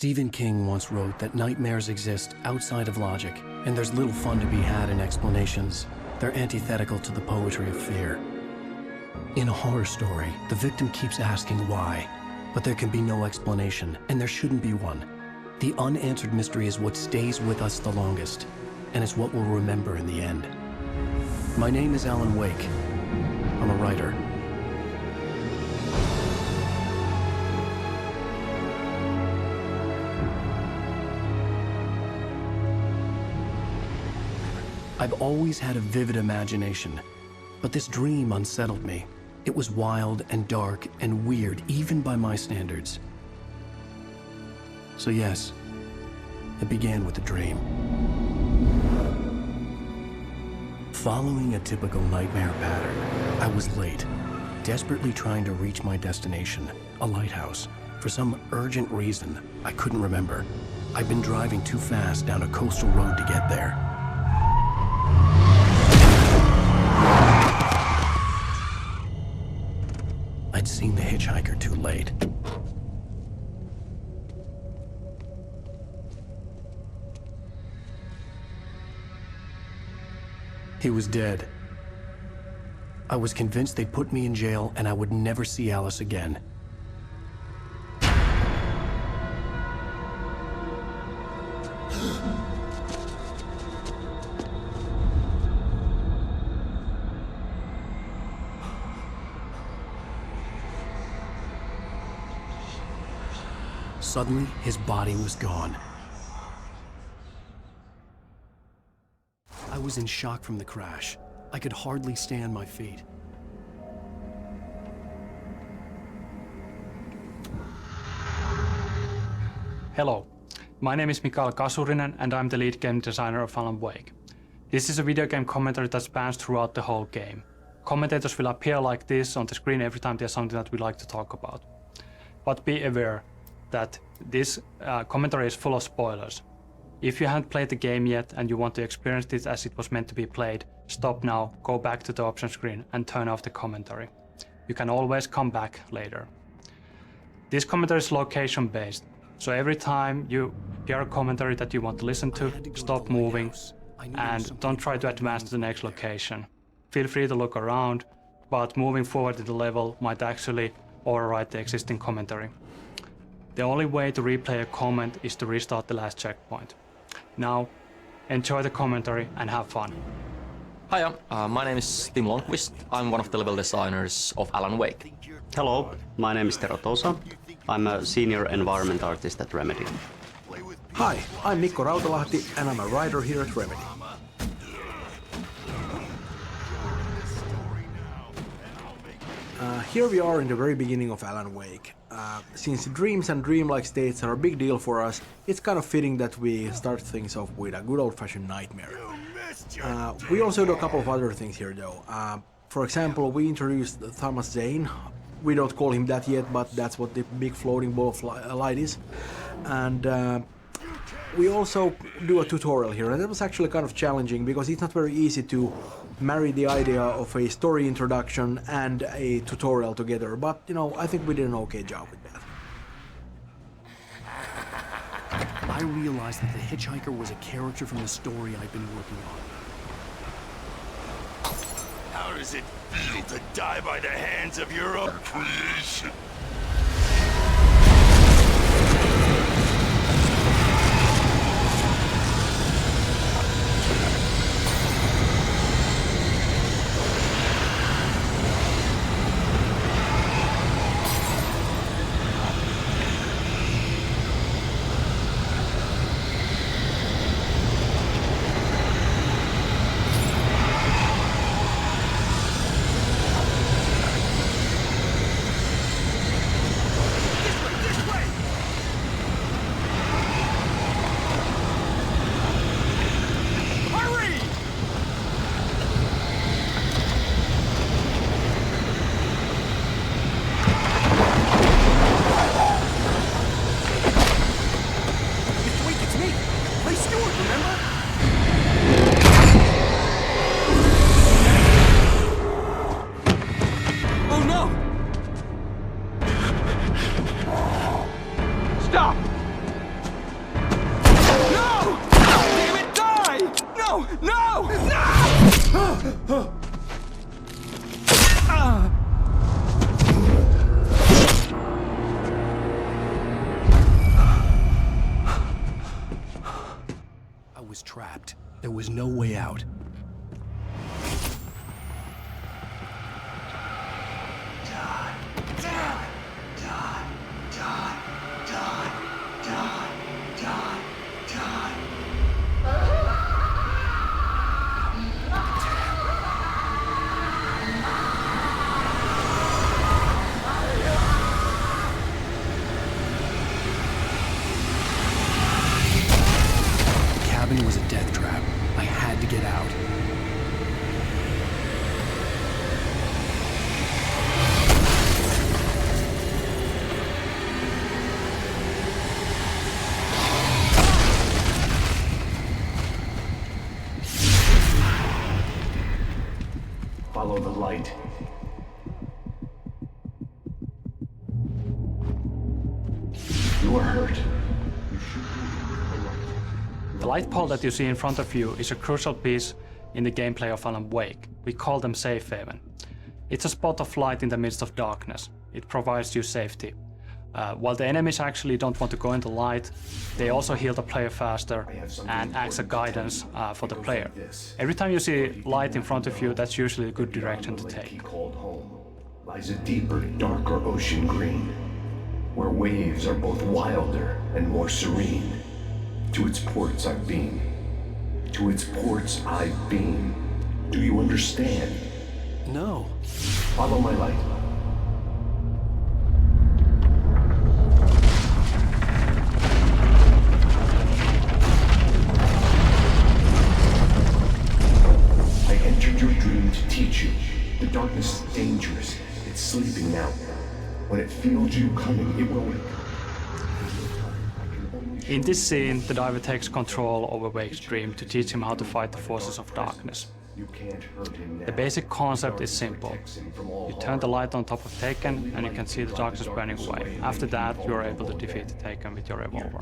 Stephen King once wrote that nightmares exist outside of logic, and there's little fun to be had in explanations. They're antithetical to the poetry of fear. In a horror story, the victim keeps asking why, but there can be no explanation, and there shouldn't be one. The unanswered mystery is what stays with us the longest, and it's what we'll remember in the end. My name is Alan Wake. I'm a writer. I've always had a vivid imagination, but this dream unsettled me. It was wild and dark and weird, even by my standards. So yes, it began with a dream. Following a typical nightmare pattern, I was late, desperately trying to reach my destination, a lighthouse. For some urgent reason, I couldn't remember. I'd been driving too fast down a coastal road to get there. I'd seen the hitchhiker too late. He was dead. I was convinced they'd put me in jail and I would never see Alice again. Suddenly, his body was gone. I was in shock from the crash. I could hardly stay on my feet. Hello, my name is Mikael Kasurinen and I'm the lead game designer of Alan Wake. This is a video game commentary that spans throughout the whole game. Commentators will appear like this on the screen every time there's something that we like to talk about. But be aware that this commentary is full of spoilers. If you haven't played the game yet and you want to experience this as it was meant to be played, stop now, go back to the option screen and turn off the commentary. You can always come back later. This commentary is location based, so every time you hear a commentary that you want to listen to, stop moving and don't try to advance to the next location. Feel free to look around, but moving forward in the level might actually override the existing commentary. The only way to replay a comment is to restart the last checkpoint. Now, enjoy the commentary and have fun. Hiya, my name is Tim Lundqvist. I'm one of the level designers of Alan Wake. Hello, my name is Tero Tosa. I'm a senior environment artist at Remedy. Hi, I'm Mikko Rautalahti and I'm a writer here at Remedy. Here we are in the very beginning of Alan Wake. Since dreams and dreamlike states are a big deal for us, it's kind of fitting that we start things off with a good old-fashioned nightmare. We also do a couple of other things here though. For example, we introduced Thomas Zane. We don't call him that yet, but that's what the big floating ball of light is. And we also do a tutorial here, and that was actually kind of challenging because it's not very easy to marry the idea of a story introduction and a tutorial together, but you know, I think we did an okay job with that. I realized that the hitchhiker was a character from the story I'd been working on. How does it feel to die by the hands of your own creation? no way out. The cabin was a death trap. I had to get out. Follow the light. You are hurt. The light pole that you see in front of you is a crucial piece in the gameplay of Alan Wake. We call them safe haven. It's a spot of light in the midst of darkness. It provides you safety. While the enemies actually don't want to go in the light, they also heal the player faster and acts as guidance for the player. Every time you see light in front of you, that's usually a good direction to take. Called home lies a deeper, darker ocean green, where waves are both wilder and more serene. To its ports I've been. To its ports I've been. Do you understand? No. Follow my light. I entered your dream to teach you. The darkness is dangerous. It's sleeping now. When it feels you coming, it will wake. In this scene, the diver takes control over Wake's dream to teach him how to fight the forces of darkness. The basic concept is simple. You turn the light on top of Taken and you can see the darkness burning away. After that, you are able to defeat Taken with your revolver.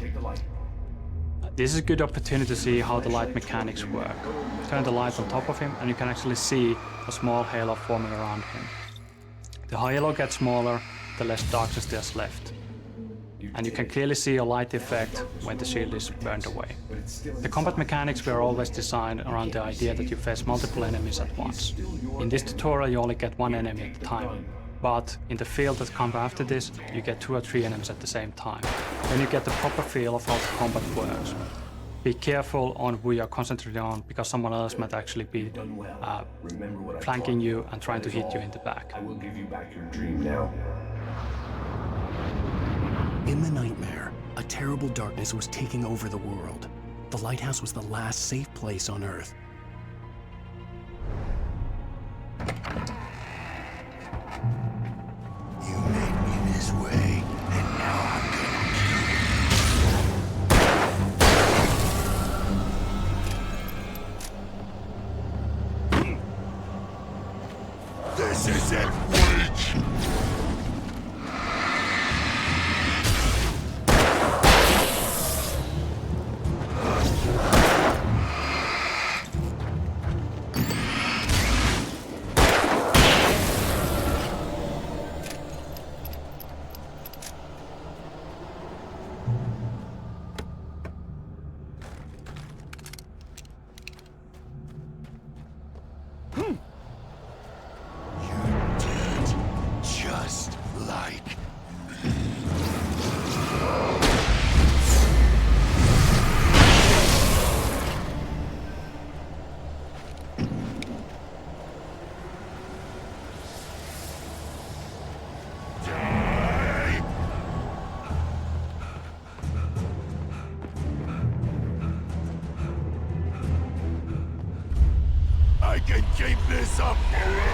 This is a good opportunity to see how the light mechanics work. Turn the light on top of him and you can actually see a small halo forming around him. The halo gets smaller, the less darkness there's left. And you can clearly see a light effect when the shield is burned away. The combat mechanics were always designed around the idea that you face multiple enemies at once. In this tutorial you only get one enemy at a time, but in the field that comes after this, you get 2 or 3 enemies at the same time. Then you get the proper feel of how the combat works. Be careful on who you are concentrating on, because someone else might actually be flanking you and trying to hit you in the back. I will give you back your dream now. In the nightmare, a terrible darkness was taking over the world. The lighthouse was the last safe place on Earth. You made me this way, and now I'm gonna... This is it, Wake! Just like die. I can keep this up forever.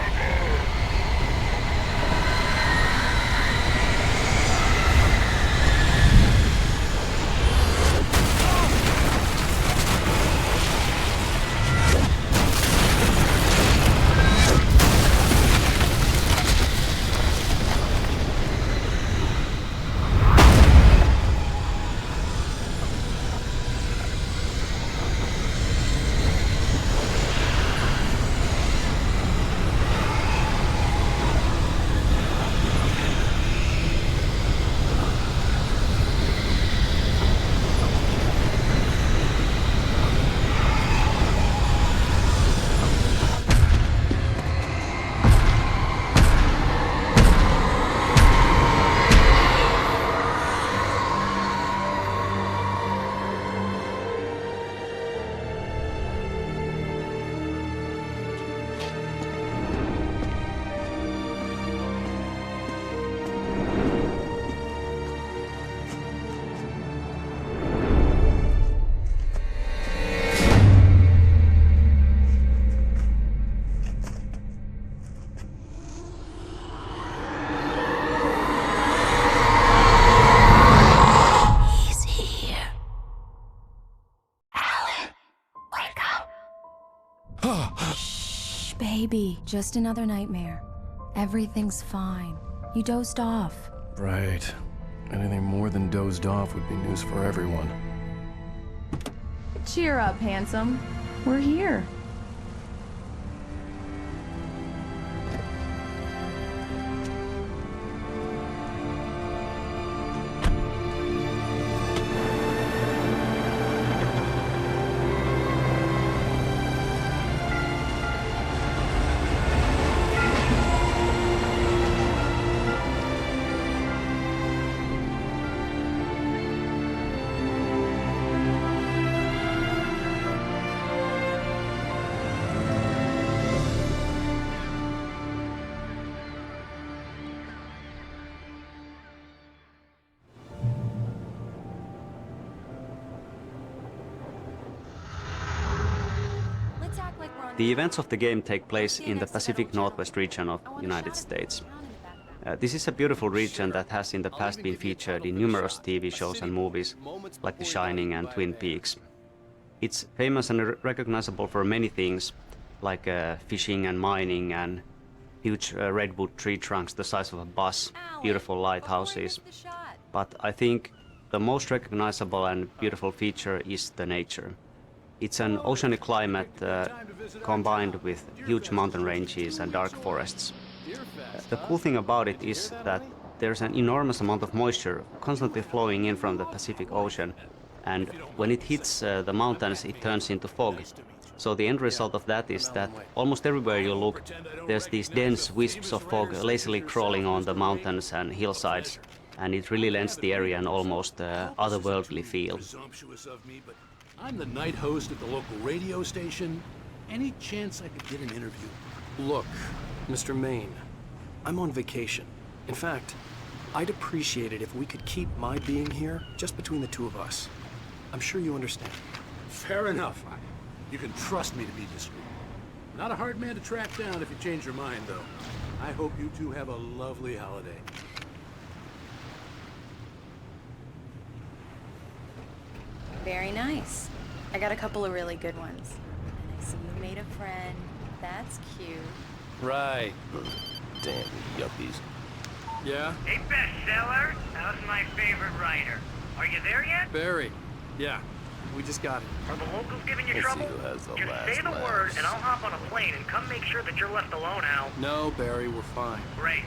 Baby, just another nightmare. Everything's fine. You dozed off. Right. Anything more than dozed off would be news for everyone. Cheer up, handsome. We're here. The events of the game take place in the Pacific Northwest region of the United States. This is a beautiful region that has in the past been featured in numerous TV shows and movies like The Shining and Twin Peaks. It's famous and recognizable for many things like fishing and mining and huge redwood tree trunks the size of a bus, beautiful lighthouses. But I think the most recognizable and beautiful feature is the nature. It's an oceanic climate combined with huge mountain ranges and dark forests. The cool thing about it is that there's an enormous amount of moisture constantly flowing in from the Pacific Ocean, and when it hits the mountains it turns into fog. So the end result of that is that almost everywhere you look there's these dense wisps of fog lazily crawling on the mountains and hillsides, and it really lends the area an almost otherworldly feel. I'm the night host at the local radio station. Any chance I could get an interview? Look, Mr. Maine, I'm on vacation. In fact, I'd appreciate it if we could keep my being here just between the two of us. I'm sure you understand. Fair enough. You can trust me to be discreet. Not a hard man to track down if you change your mind, though. I hope you two have a lovely holiday. Very nice. I got a couple of really good ones. And I see you made a friend. That's cute. Right. Damn yuppies. Yeah? Hey, bestseller. How's my favorite writer? Are you there yet? Barry. Yeah. We just got it. Are the locals giving you Let's trouble? see who has the Just last say the laugh. word and I'll hop on a plane and come make sure that you're left alone, Al. No, Barry, we're fine. Great.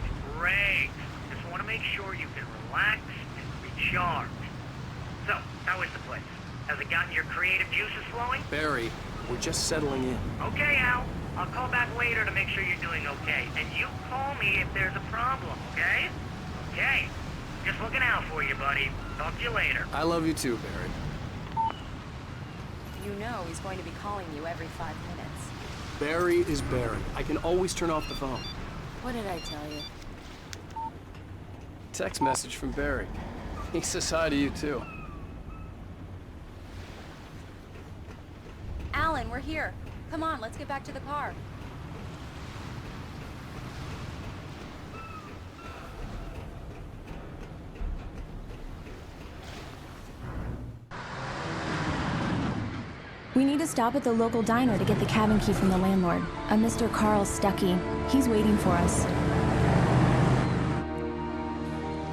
Just want to make sure you can relax and recharge. So, how is the place? Has it gotten your creative juices flowing? Barry, We're just settling in. Okay, Al. I'll call back later to make sure you're doing okay. And you call me if there's a problem, okay? Okay. Just looking out for you, buddy. Talk to you later. I love you too, Barry. You know he's going to be calling you every 5 minutes. Barry is Barry. I can always turn off the phone. What did I tell you? Text message from Barry. He says hi to you too. Alan, we're here. Come on, let's get back to the car. We need to stop at the local diner to get the cabin key from the landlord, a Mr. Carl Stuckey. He's waiting for us.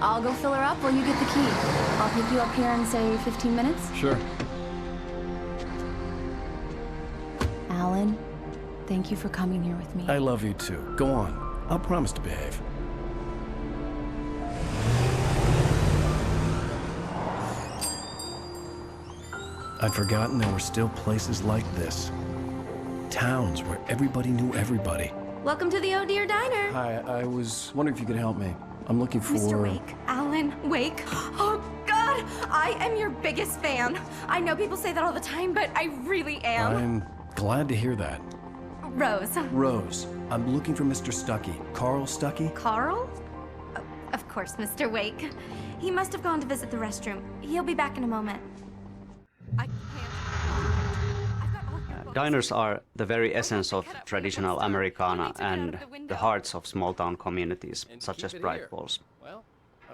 I'll go fill her up while you get the key. I'll pick you up here in, say, 15 minutes? Sure. Alan, thank you for coming here with me. I love you too. Go on. I'll promise to behave. I'd forgotten there were still places like this. Towns where everybody knew everybody. Welcome to the Oh Dear Diner. Hi, I was wondering if you could help me. I'm looking for... Mr. Wake. Alan Wake. Oh, God! I am your biggest fan. I know people say that all the time, but I really am. I'm glad to hear that. Rose. Rose, I'm looking for Mr. Stuckey. Carl Stuckey? Carl? Oh, of course, Mr. Wake. He must have gone to visit the restroom. He'll be back in a moment. Diners are the very essence of traditional Americana and the hearts of small-town communities, such as Bright Falls. Well,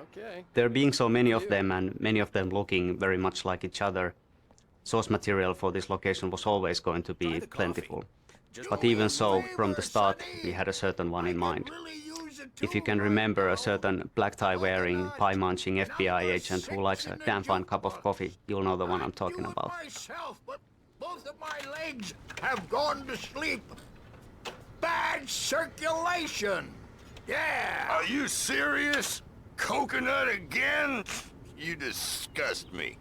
okay. There being so many of them, and many of them looking very much like each other, source material for this location was always going to be plentiful. But even so, from the start, we had a certain one in mind. If you can remember a certain black tie-wearing, pie-munching FBI agent who likes a damn fine cup of coffee, you'll know the one I'm talking about. Myself, but both of my legs have gone to sleep. Bad circulation. Yeah. Are you serious? Coconut again? You disgust me.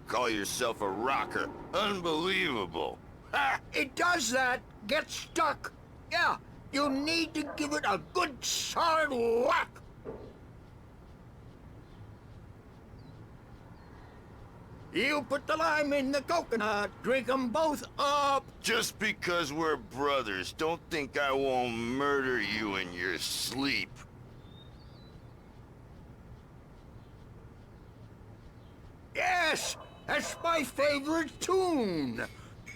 Call yourself a rocker. Unbelievable. Ha! It does that. Get stuck. Yeah. You need to give it a good solid whack. You put the lime in the coconut, drink them both up. Just because we're brothers, don't think I won't murder you in your sleep. Yes, that's my favorite tune.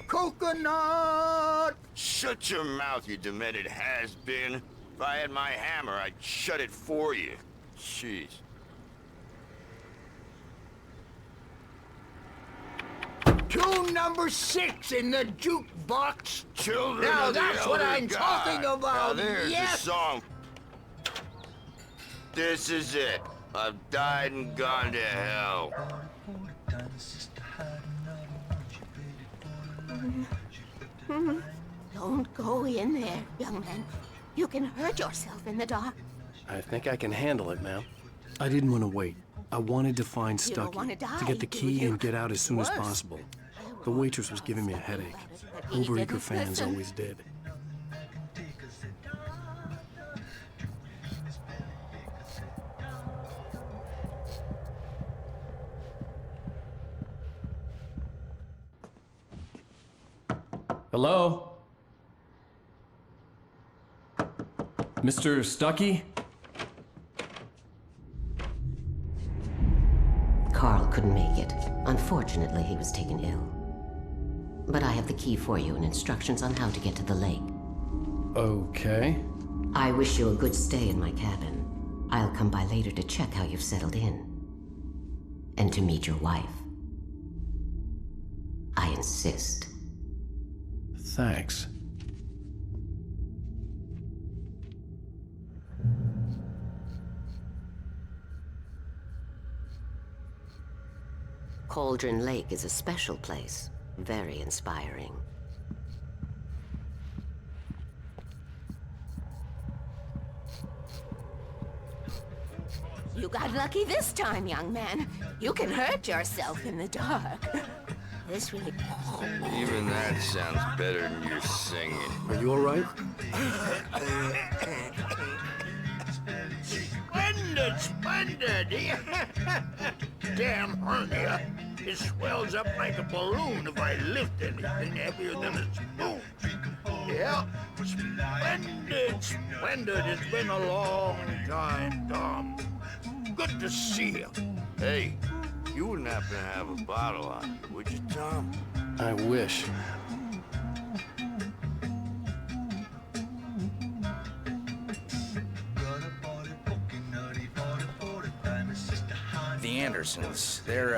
Coconut! Shut your mouth, you demented has-been. If I had my hammer, I'd shut it for you. Jeez. Tune number 6 in the jukebox. Children now of that's the what I'm God. Talking about. Now there's yes. The song. This is it. I've died and gone to hell. Don't go in there, young man. You can hurt yourself in the dark. I think I can handle it, ma'am. I didn't want to wait. I wanted to find Stucky, to get the key and get out as soon as possible. The waitress was giving me a headache. Overeager fans always did. Hello? Mr. Stucky? Carl couldn't make it. Unfortunately, he was taken ill. But I have the key for you and instructions on how to get to the lake. Okay. I wish you a good stay in my cabin. I'll come by later to check how you've settled in. And to meet your wife. I insist. Thanks. Cauldron Lake is a special place. Very inspiring. You got lucky this time, young man. You can hurt yourself in the dark. This really... Even that sounds better than your singing. Are you all right? Splendid, splendid! Damn hernia. It swells up like a balloon if I lift anything heavier than a spoon. Yeah, splendid, splendid. It's been a long time, Tom. Good to see you. Hey, you wouldn't happen to have a bottle on you, would you, Tom? I wish. The Andersons, they're,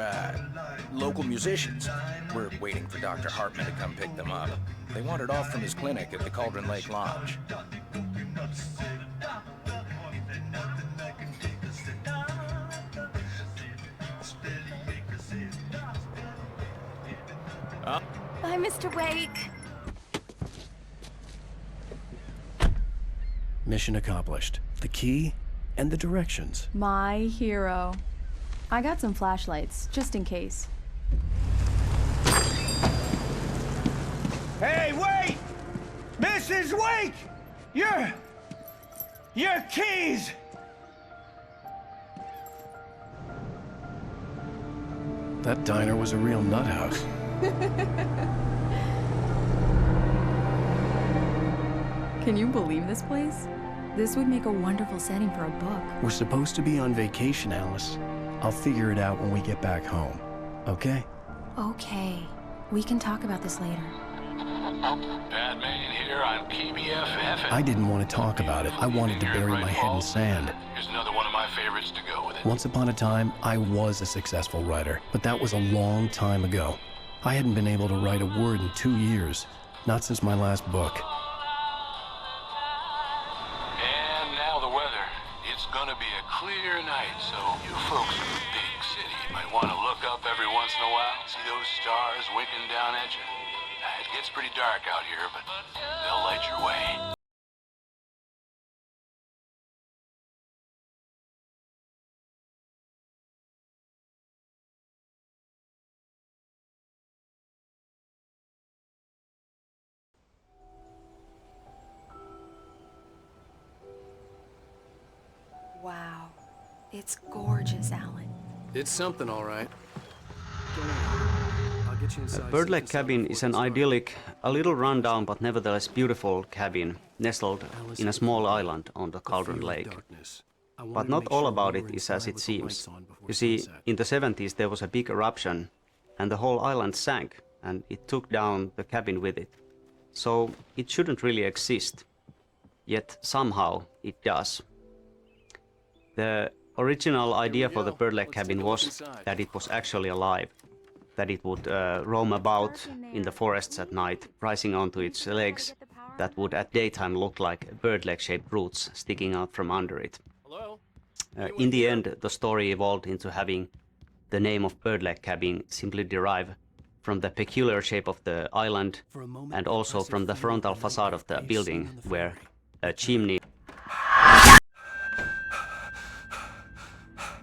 local musicians. We're waiting for Dr. Hartman to come pick them up. They wandered off from his clinic at the Cauldron Lake Lodge. Bye, Mr. Wake. Mission accomplished. The key and the directions. My hero. I got some flashlights, just in case. Hey, wait! Mrs. Wake! Your keys! That diner was a real nut house. Can you believe this place? This would make a wonderful setting for a book. We're supposed to be on vacation, Alice. I'll figure it out when we get back home. Okay? Okay. We can talk about this later. Batman here on KBFF. I didn't want to talk about it. I wanted to bury my head in sand. Here's another one of my favorites to go with it. Once upon a time, I was a successful writer, but that was a long time ago. I hadn't been able to write a word in 2 years, not since my last book. clear night, so you folks in the big city might want to look up every once in a while, see those stars winking down at you. It gets pretty dark out here, but they'll light your way. Wow. It's gorgeous, Alan. It's something, all right. Go on. I'll get you inside. Bird Lake Cabin is an idyllic, a little rundown but nevertheless beautiful cabin nestled in a small island on the Cauldron Lake. But not all about it is as it seems. You see, in the 70s there was a big eruption and the whole island sank and it took down the cabin with it. So it shouldn't really exist. Yet somehow it does. The original idea for the Bird Lake Cabin was that it was actually alive, that it would roam about in the forests at night, rising onto its legs that would at daytime look like bird leg-shaped roots sticking out from under it. In the end, the story evolved into having the name of Bird Lake Cabin simply derive from the peculiar shape of the island and also from the frontal facade of the building, where a chimney.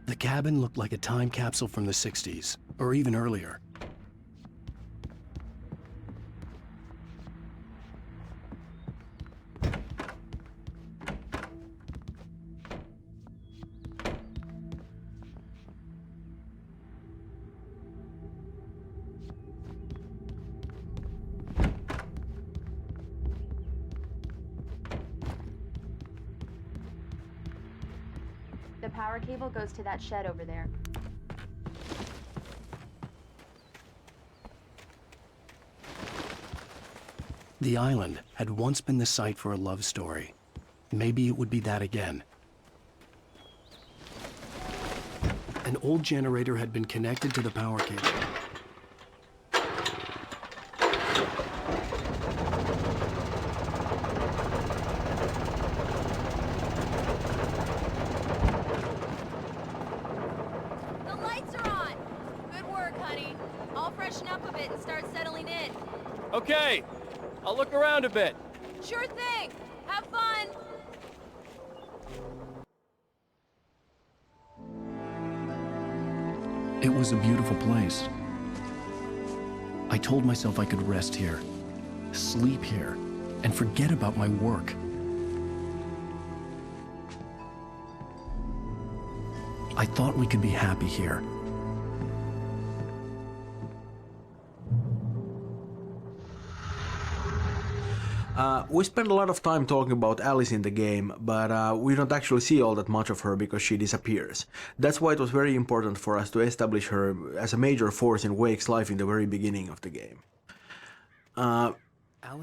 The cabin looked like a time capsule from the 60s, or even earlier. The power cable goes to that shed over there. The island had once been the site for a love story. Maybe it would be that again. An old generator had been connected to the power cable. Okay, I'll look around a bit. Sure thing. Have fun. It was a beautiful place. I told myself I could rest here, sleep here, and forget about my work. I thought we could be happy here. We spend a lot of time talking about Alice in the game, but we don't actually see all that much of her because she disappears. That's why it was very important for us to establish her as a major force in Wake's life in the very beginning of the game.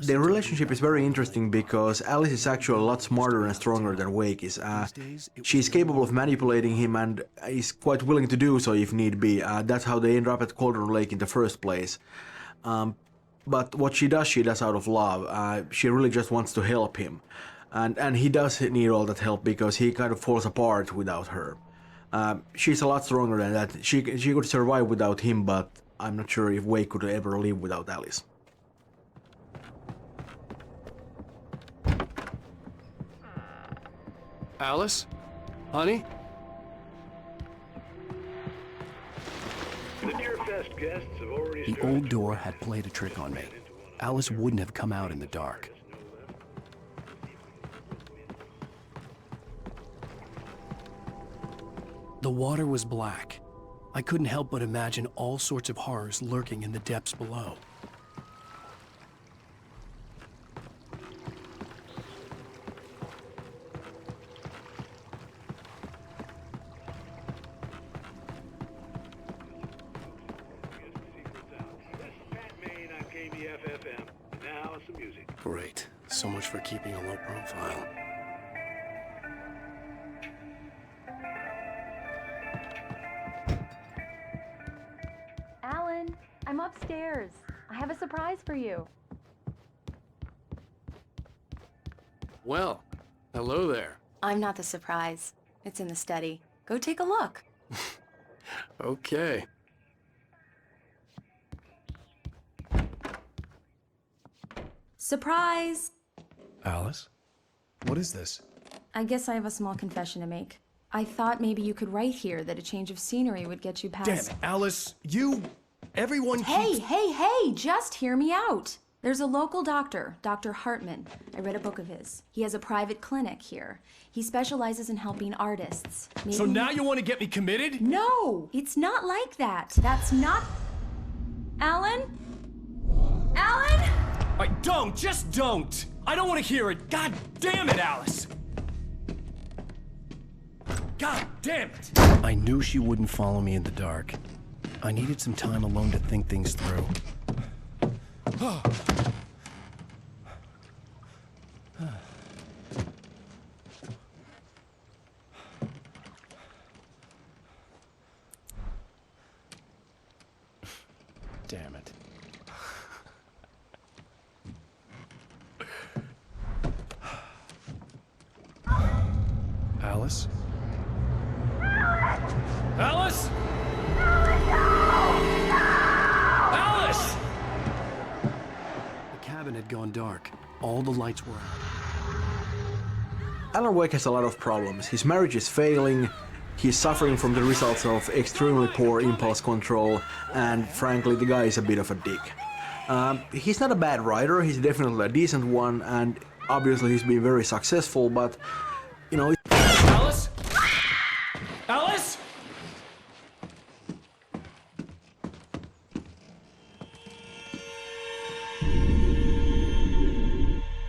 Their relationship is very interesting because Alice is actually a lot smarter and stronger than Wake is. She's capable of manipulating him and is quite willing to do so if need be. That's how they end up at Cauldron Lake in the first place. But what she does out of love. She really just wants to help him. And he does need all that help because he kind of falls apart without her. She's a lot stronger than that. She could survive without him, but I'm not sure if Wake could ever live without Alice. Alice? Honey? The old door had played a trick on me. Alice wouldn't have come out in the dark. The water was black. I couldn't help but imagine all sorts of horrors lurking in the depths below. Great. So much for keeping a low profile. Alan, I'm upstairs. I have a surprise for you. Well, hello there. I'm not the surprise. It's in the study. Go take a look. Okay. Surprise! Alice? What is this? I guess I have a small confession to make. I thought maybe you could write here that a change of scenery would get you past... Damn it, Alice! Everyone keeps... Hey, just hear me out. There's a local doctor, Dr. Hartman. I read a book of his. He has a private clinic here. He specializes in helping artists. Maybe... So now you want to get me committed? No, it's not like that. That's not... Alan? Alan? Just don't! I don't want to hear it! God damn it, Alice! God damn it! I knew she wouldn't follow me in the dark. I needed some time alone to think things through. Damn it. Alice? Alice? Alice! The cabin had gone dark. All the lights were out. Alan Wake has a lot of problems. His marriage is failing, he's suffering from the results of extremely poor impulse control, and frankly, the guy is a bit of a dick. He's not a bad writer, he's definitely a decent one, and obviously he's been very successful, but, you know... Alice? Alice?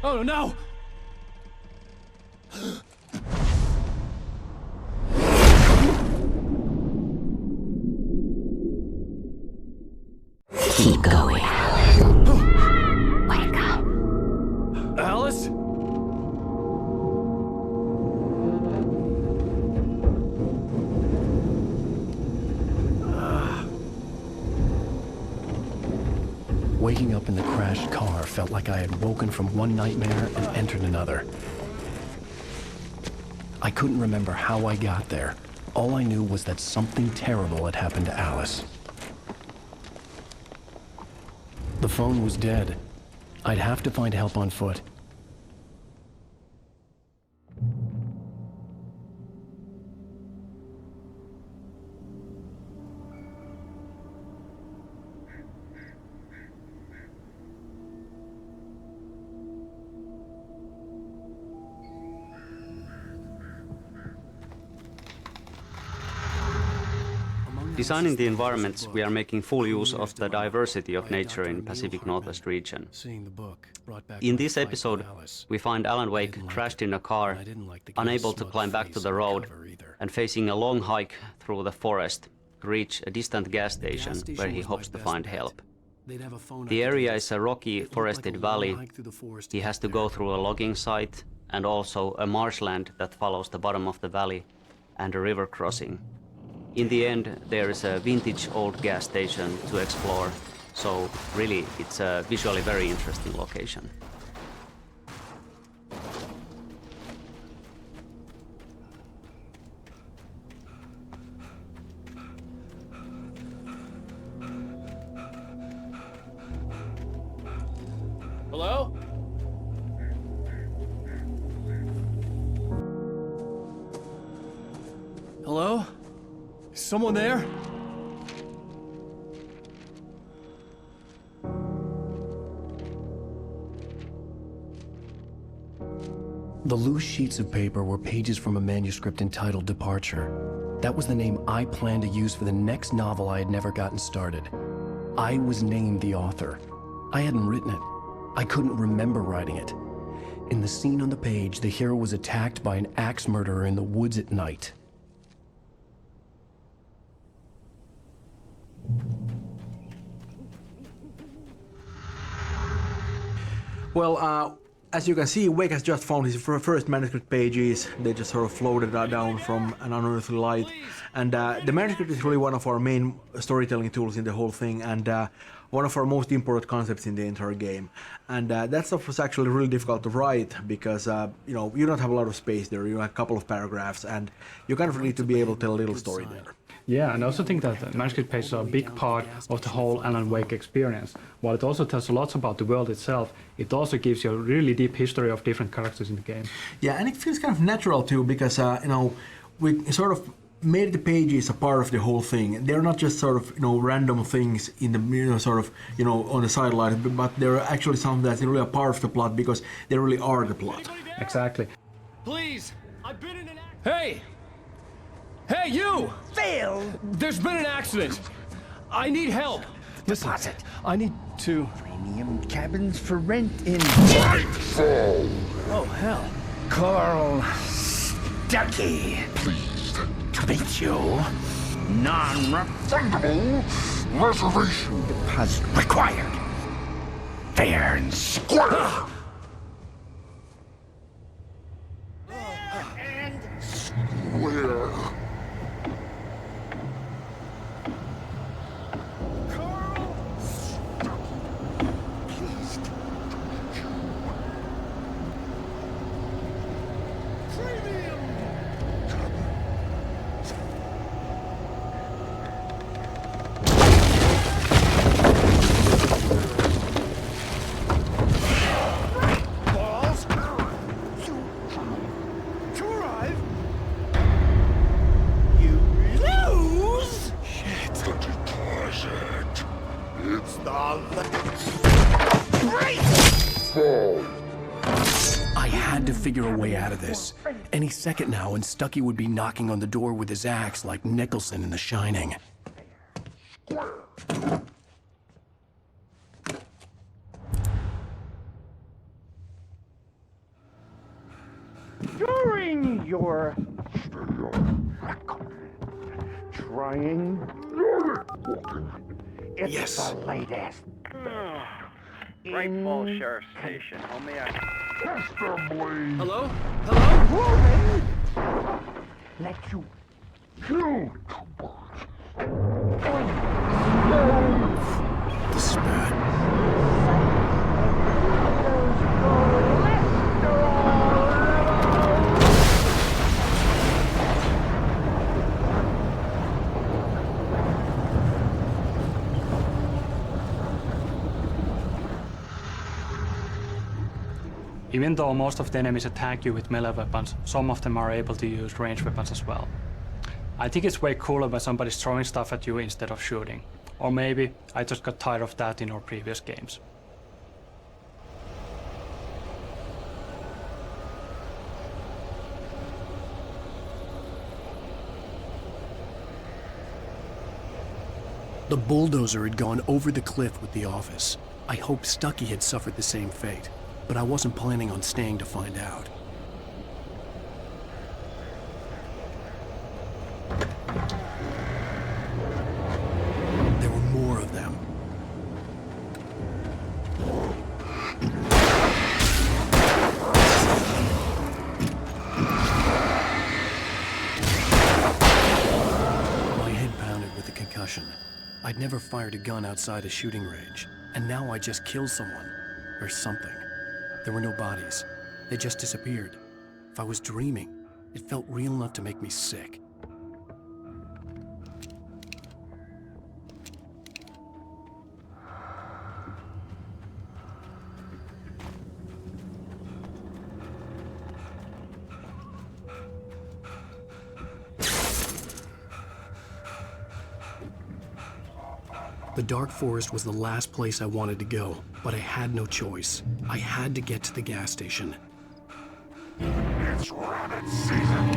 Oh no! Keep going. Wake up. Alice? Waking up in the crashed car felt like I had woken from one nightmare and entered another. I couldn't remember how I got there. All I knew was that something terrible had happened to Alice. The phone was dead. I'd have to find help on foot. Designing the environments, we are making full use of the diversity of nature in Pacific Northwest region. In this episode, we find Alan Wake crashed in a car, unable to climb back to the road, and facing a long hike through the forest to reach a distant gas station where he hopes to find help. The area is a rocky, forested valley. He has to go through a logging site and also a marshland that follows the bottom of the valley and a river crossing. In the end, there is a vintage old gas station to explore, so really it's a visually very interesting location. Hello? Hello? Is someone there? The loose sheets of paper were pages from a manuscript entitled Departure. That was the name I planned to use for the next novel I had never gotten started. I was named the author. I hadn't written it. I couldn't remember writing it. In the scene on the page, the hero was attacked by an axe murderer in the woods at night. Well, As you can see, Wake has just found his first manuscript pages. They just sort of floated down from an unearthly light. And the manuscript is really one of our main storytelling tools in the whole thing, and one of our most important concepts in the entire game. And that stuff was actually really difficult to write because, you know, you don't have a lot of space there. You have a couple of paragraphs, and you kind of need to be able to tell a little story there. Yeah, and I also think that the manuscript pages are a big part of the whole Alan Wake experience. While it also tells a lot about the world itself, it also gives you a really deep history of different characters in the game. Yeah, and it feels kind of natural too, because, you know, we sort of made the pages a part of the whole thing. They're not just sort of, you know, random things in the, you know, sort of, you know, on the sideline, but they're actually something that's really a part of the plot because they really are the plot. Exactly. Please, I've been in an accident. Hey! Hey, you! Phil! There's been an accident. I need help. Listen, Deposit. I need to... Premium cabins for rent in... Nightfall! Oh, hell. Carl Stuckey. Pleased To meet you. Non-refundable reservation deposit required. Fair and square. Where? I had to figure a way out of this. Any second now, and Stuckey would be knocking on the door with his axe like Nicholson in The Shining. During your trying. It's Yes. the latest. Great Falls Sheriff Station, homie. Hello? Hello? Woman! Let you kill The spat. Even though most of the enemies attack you with melee weapons, some of them are able to use ranged weapons as well. I think it's way cooler when somebody's throwing stuff at you instead of shooting. Or maybe I just got tired of that in our previous games. The bulldozer had gone over the cliff with the office. I hoped Stuckey had suffered the same fate, but I wasn't planning on staying to find out. There were more of them. My head pounded with a concussion. I'd never fired a gun outside a shooting range, and now I just killed someone. Or something. There were no bodies. They just disappeared. If I was dreaming, it felt real enough to make me sick. The dark forest was the last place I wanted to go, but I had no choice. I had to get to the gas station. It's rabbit season!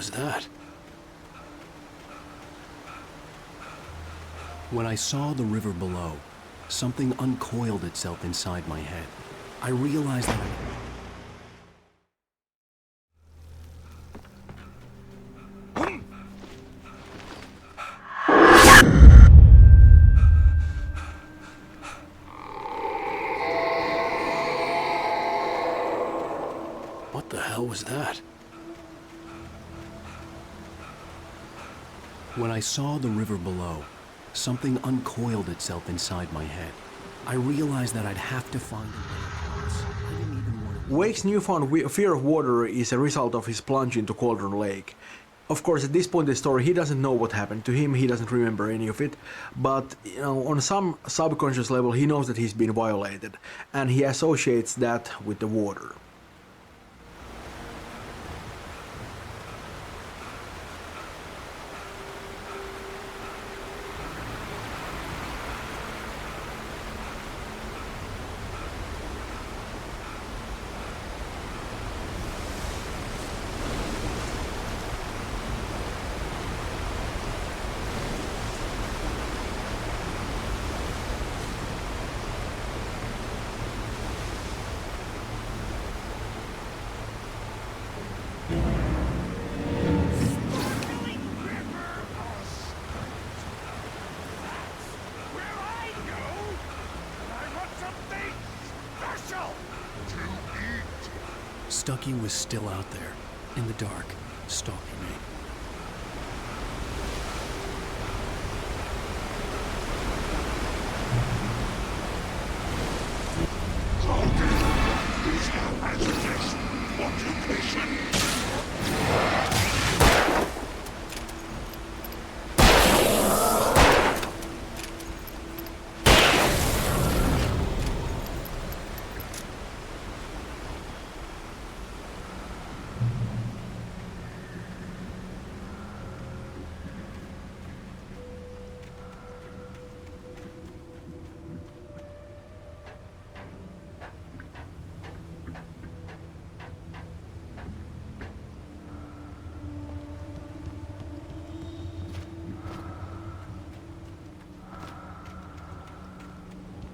was that? When I saw the river below, something uncoiled itself inside my head. I realized that What the hell was that? When I saw the river below, something uncoiled itself inside my head. I realized that I'd have to find a way across. I didn't even want to... Wake's newfound fear of water is a result of his plunge into Cauldron Lake. Of course, at this point in the story, he doesn't know what happened to him, he doesn't remember any of it, but on some subconscious level, he knows that he's been violated, and he associates that with the water. Stucky was still out there, in the dark, stalking me.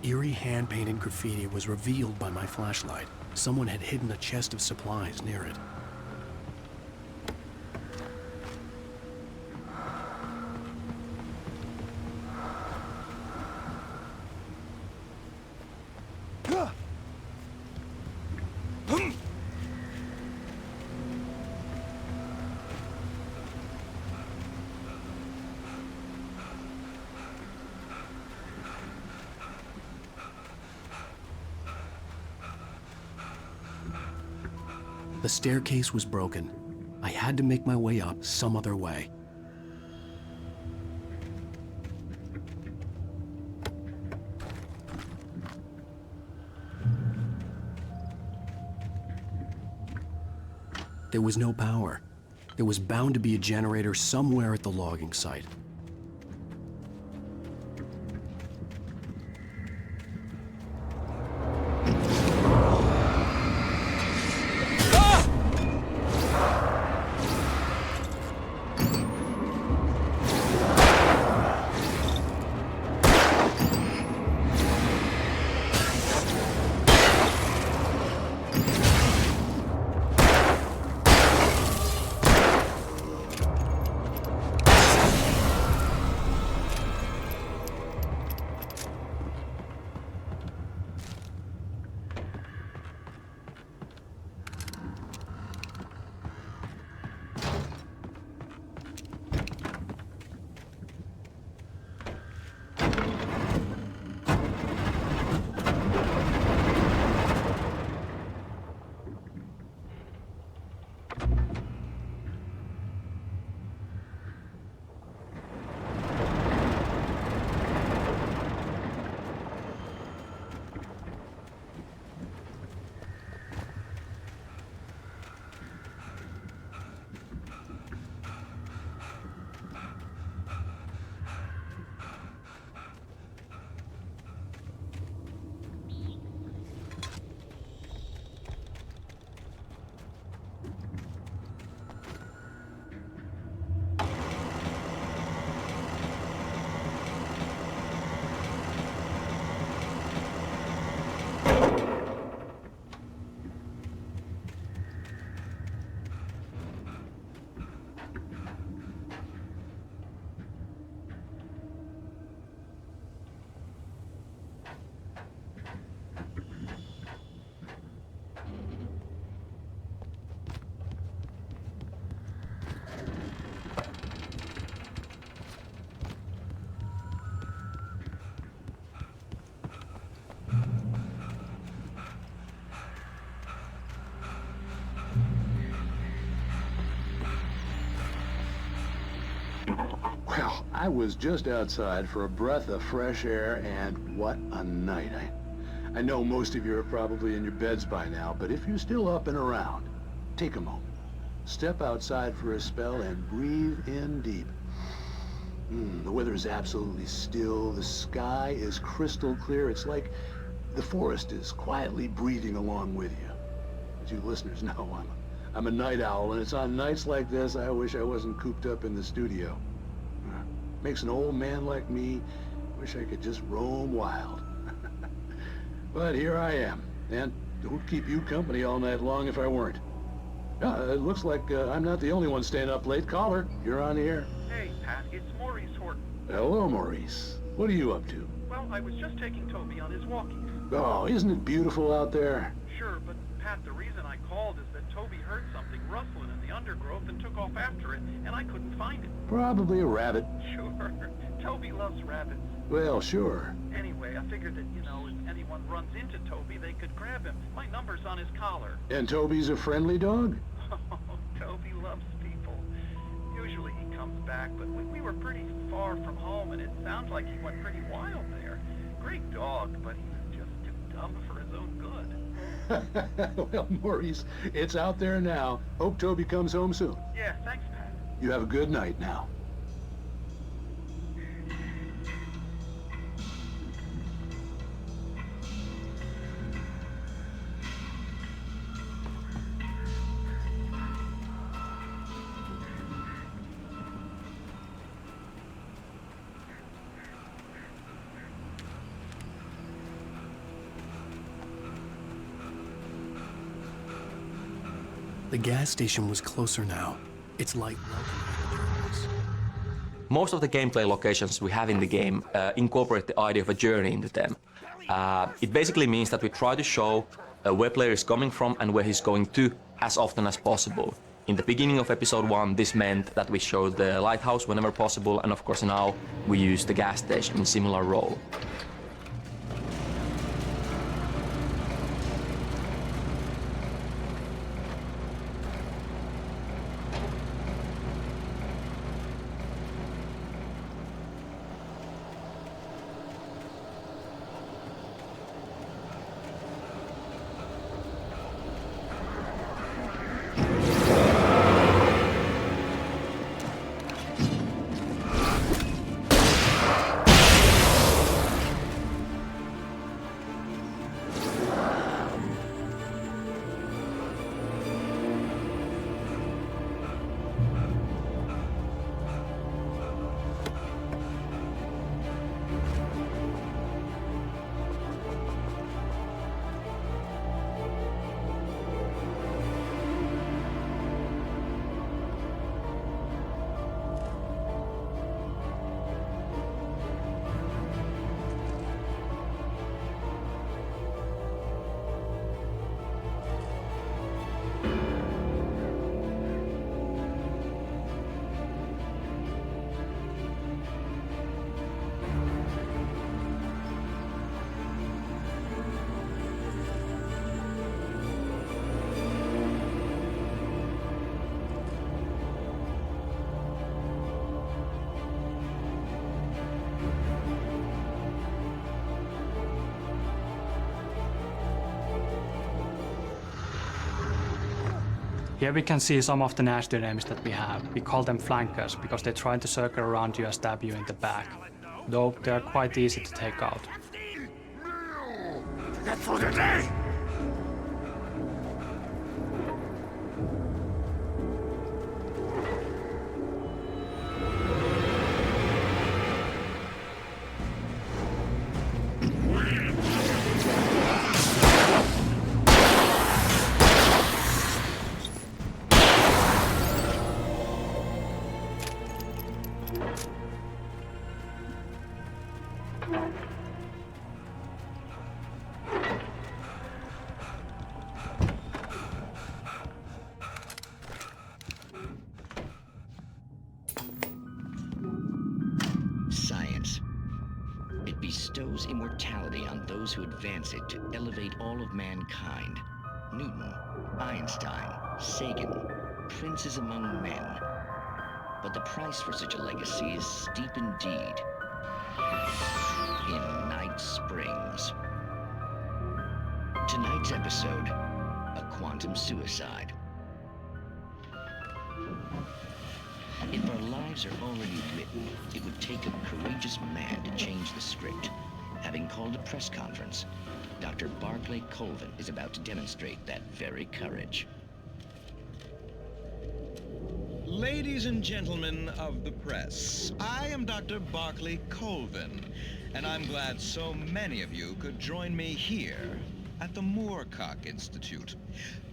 Eerie hand-painted graffiti was revealed by my flashlight. Someone had hidden a chest of supplies near it. The staircase was broken. I had to make my way up some other way. There was no power. There was bound to be a generator somewhere at the logging site. Well, I was just outside for a breath of fresh air, and what a night. I know most of you are probably in your beds by now, but if you're still up and around, take a moment. Step outside for a spell and breathe in deep. The weather is absolutely still. The sky is crystal clear. It's like the forest is quietly breathing along with you. As you listeners know, I'm a night owl, and it's on nights like this I wish I wasn't cooped up in the studio. Makes an old man like me wish I could just roam wild. But here I am, and don't keep you company all night long if I weren't. It looks like I'm not the only one staying up late. Caller, you're on the air. Hey, Pat, it's Maurice Horton. Hello, Maurice. What are you up to? Well, I was just taking Toby on his walkie. Oh, isn't it beautiful out there? Sure, but Pat, the reason I called is that Toby heard something rustling in the undergrowth and took off after it, and I couldn't find it. Probably a rabbit. Sure. Toby loves rabbits. Well, sure. Anyway, I figured that, if anyone runs into Toby, they could grab him. My number's on his collar. And Toby's a friendly dog? Oh, Toby loves people. Usually he comes back, but we were pretty far from home, and it sounds like he went pretty wild there. Great dog, but he's just too dumb for his own good. Well, Maurice, it's out there now. Hope Toby comes home soon. Yeah, thanks, Pat. You have a good night now. The gas station was closer now. Its light welcomed us. Most of the gameplay locations we have in the game incorporate the idea of a journey into them. It basically means that we try to show where player is coming from and where he's going to as often as possible. In the beginning of episode 1, this meant that we showed the lighthouse whenever possible, and of course now we use the gas station in similar role. Here we can see some of the nasty enemies that we have. We call them flankers because they try to circle around you and stab you in the back. Though they are quite easy to take out. That's for today! Science. It bestows immortality on those who advance it to elevate all of mankind. Newton, Einstein, Sagan, princes among men. but the price for such a legacy is steep indeed. In Night Springs. Tonight's episode, a quantum suicide. If our lives are already written, it would take a courageous man to change the script. Having called a press conference, Dr. Barclay Colvin is about to demonstrate that very courage. Ladies and gentlemen of the press, I am Dr. Barclay Colvin, and I'm glad so many of you could join me here at the Moorcock Institute.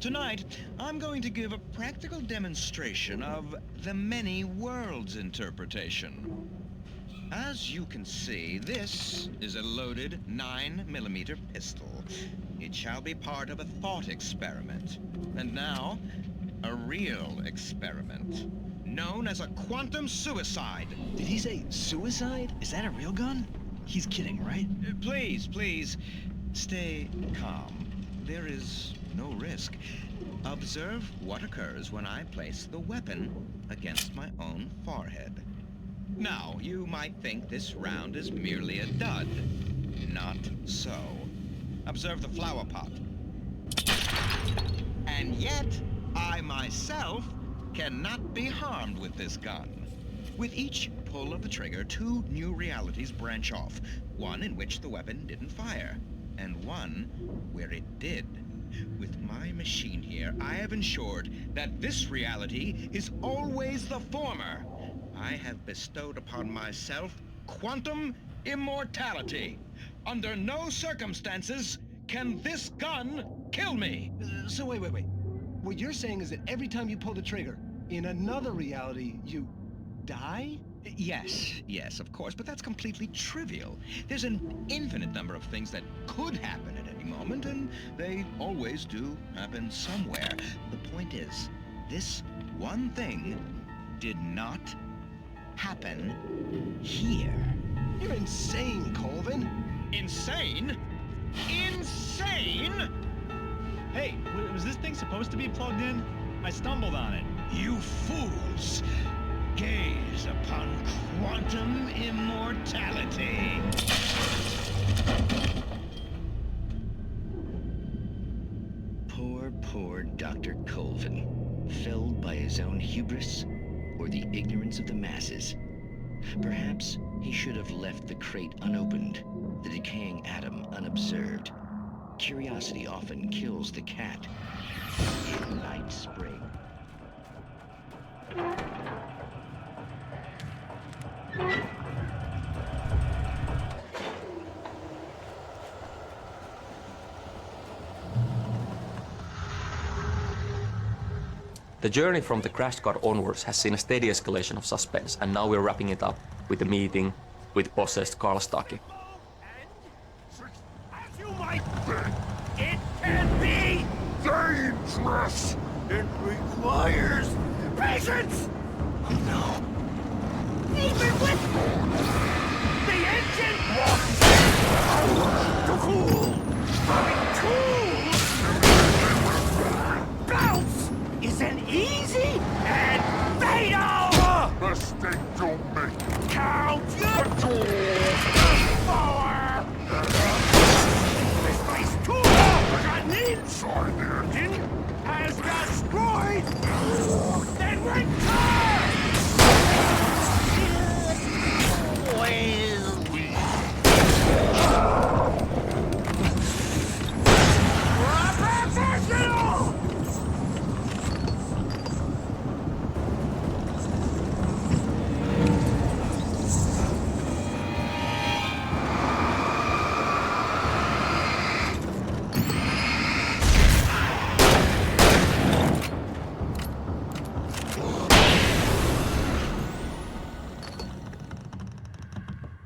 Tonight, I'm going to give a practical demonstration of the many worlds interpretation. As you can see, this is a loaded 9mm pistol. It shall be part of a thought experiment. And now, a real experiment, known as a quantum suicide. Did he say suicide? Is that a real gun? He's kidding, right? Please, stay calm. There is no risk. Observe what occurs when I place the weapon against my own forehead. Now, you might think this round is merely a dud. Not so. Observe the flower pot. And yet, I myself cannot be harmed with this gun. With each pull of the trigger, 2 new realities branch off. One in which the weapon didn't fire, and one where it did. With my machine here, I have ensured that this reality is always the former. I have bestowed upon myself quantum immortality. Under no circumstances can this gun kill me. So wait. What you're saying is that every time you pull the trigger, in another reality, you die? Yes, of course, but that's completely trivial. There's an infinite number of things that could happen at any moment, and they always do happen somewhere. The point is, this one thing did not happen here. You're insane, Colvin. Insane? Insane? Hey, was this thing supposed to be plugged in? I stumbled on it. You fools! Gaze upon quantum immortality. Poor Dr. Colvin, felled by his own hubris or the ignorance of the masses. Perhaps he should have left the crate unopened, the decaying atom unobserved. Curiosity often kills the cat. In Night Spring. The journey from the crash car onwards has seen a steady escalation of suspense, and now we're wrapping it up with a meeting with possessed Carl Stucky. As you might think, it can be dangerous. It requires patience. Oh no. Even with the engine to cool. Bounce isn't easy and fatal. Mistake don't make. Count your forward. This place too gotten inside the engine has destroyed. Then return. Professional!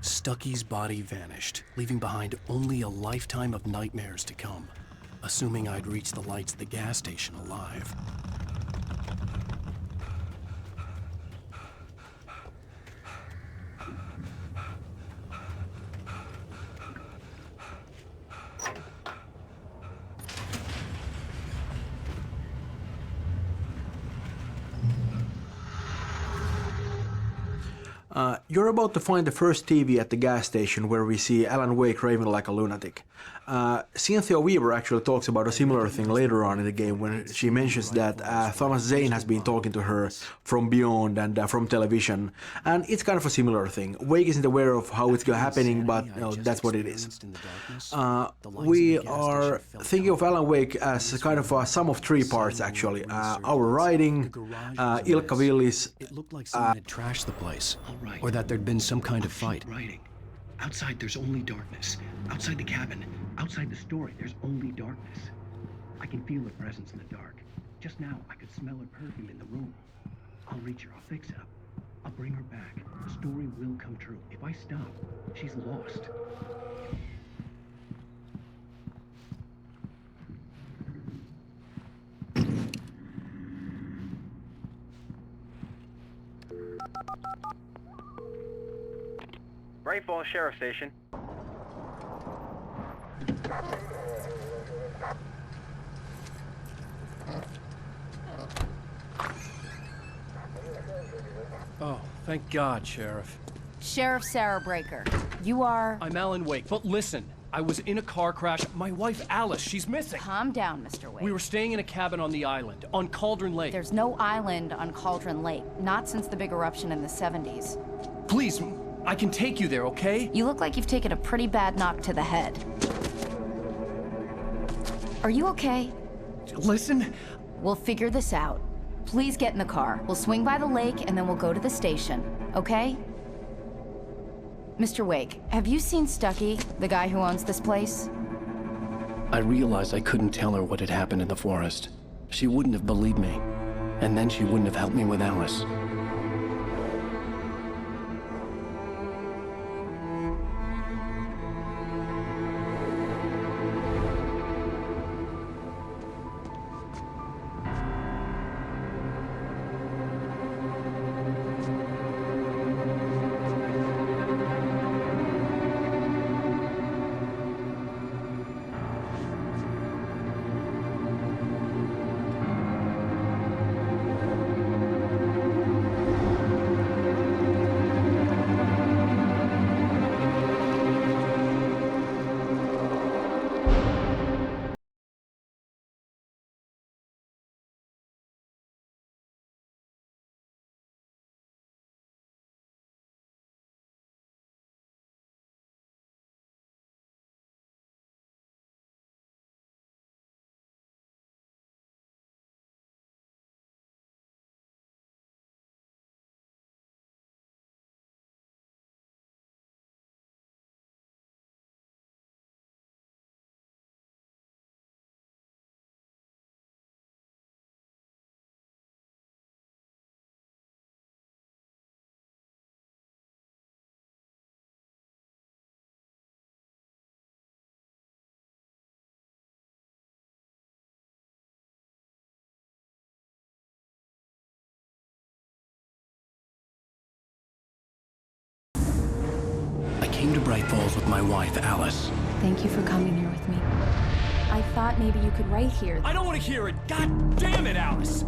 Stucky's body vanished, leaving behind only a lifetime of nightmares to come, assuming I'd reach the lights at the gas station alive. You're about to find the first TV at the gas station where we see Alan Wake raving like a lunatic. Cynthia Weaver actually talks about a similar thing later on in the game when she mentions that Thomas Zane has been talking to her from beyond and from television, and it's kind of a similar thing. Wake isn't aware of how it's happening, but that's what it is. We are thinking of Alan Wake as kind of a sum of three parts actually. Our writing, Ilkka Willis. It looked like someone had trashed the place, or that there'd been some kind of fight. Writing. Outside, there's only darkness. Outside the cabin, outside the story, there's only darkness. I can feel her presence in the dark. Just now, I could smell her perfume in the room. I'll reach her, I'll fix it up. I'll bring her back. The story will come true. If I stop, she's lost. Great Falls Sheriff Station. Oh, thank God, Sheriff. Sheriff Sarah Breaker. You are... I'm Alan Wake, but listen. I was in a car crash. My wife, Alice, she's missing. Calm down, Mr. Wake. We were staying in a cabin on the island, on Cauldron Lake. There's no island on Cauldron Lake. Not since the big eruption in the 70s. Please, I can take you there, okay? You look like you've taken a pretty bad knock to the head. Are you okay? Listen. We'll figure this out. Please get in the car. We'll swing by the lake and then we'll go to the station, okay? Mr. Wake, have you seen Stucky, the guy who owns this place? I realized I couldn't tell her what had happened in the forest. She wouldn't have believed me. And then she wouldn't have helped me with Alice. I came to Bright Falls with my wife, Alice. Thank you for coming here with me. I thought maybe you could write here. I don't want to hear it! God damn it, Alice!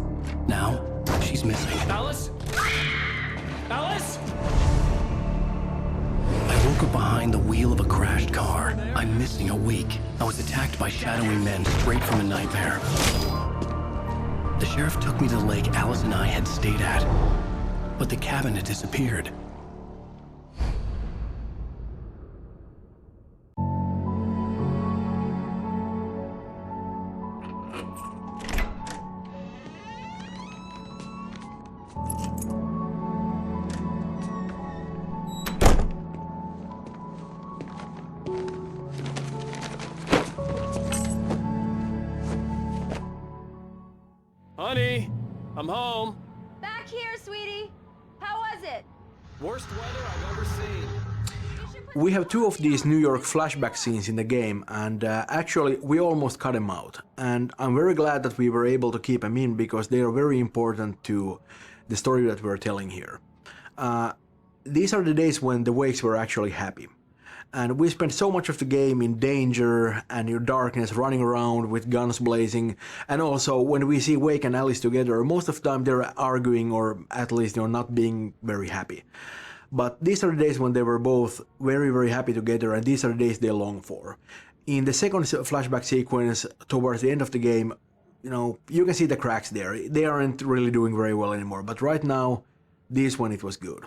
Now, she's missing. Alice? Alice? I woke up behind the wheel of a crashed car. I'm missing a week. I was attacked by shadowy men straight from a nightmare. The sheriff took me to the lake Alice and I had stayed at, but the cabin had disappeared. Honey, I'm home. Back here, sweetie. How was it? Worst weather I've ever seen. We have two of these New York flashback scenes in the game, and actually we almost cut them out. And I'm very glad that we were able to keep them in because they are very important to the story that we're telling here. These are the days when the Wakes were actually happy. And we spent so much of the game in danger and in darkness, running around with guns blazing. And also, when we see Wake and Alice together, most of the time they're arguing or at least, not being very happy. But these are the days when they were both very, very happy together, and these are the days they long for. In the second flashback sequence towards the end of the game, you know, you can see the cracks there. They aren't really doing very well anymore, but right now, this one, it was good.